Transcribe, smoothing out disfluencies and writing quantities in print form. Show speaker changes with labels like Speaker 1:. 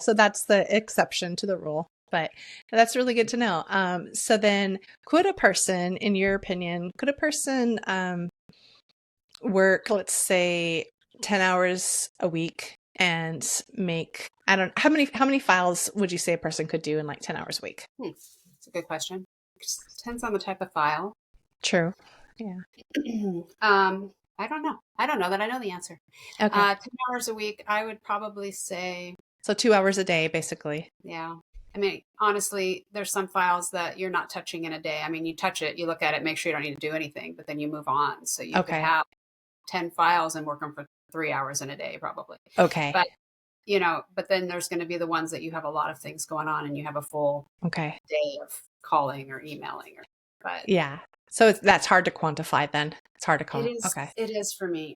Speaker 1: So that's the exception to the rule. But that's really good to know. So then could a person, in your opinion, could a person work, let's say, 10 hours a week and make, I don't, how many files would you say a person could do in like 10 hours a week?
Speaker 2: That's a good question. Depends on the type of file.
Speaker 1: True. Yeah.
Speaker 2: I don't know. I don't know that I know the answer.
Speaker 1: Okay.
Speaker 2: 10 hours a week, I would probably say,
Speaker 1: So 2 hours a day, basically.
Speaker 2: yeah. I mean, honestly, there's some files that you're not touching in a day. I mean, you touch it, you look at it, make sure you don't need to do anything, but then you move on. So you could
Speaker 1: Okay.
Speaker 2: have 10 files and work them for 3 hours in a day, probably.
Speaker 1: Okay.
Speaker 2: But, but then there's going to be the ones that you have a lot of things going on and you have a full
Speaker 1: Okay.
Speaker 2: day of calling or emailing but
Speaker 1: Yeah. So that's hard to quantify then. It's hard to
Speaker 2: it
Speaker 1: call.
Speaker 2: is
Speaker 1: Okay.
Speaker 2: it is for me.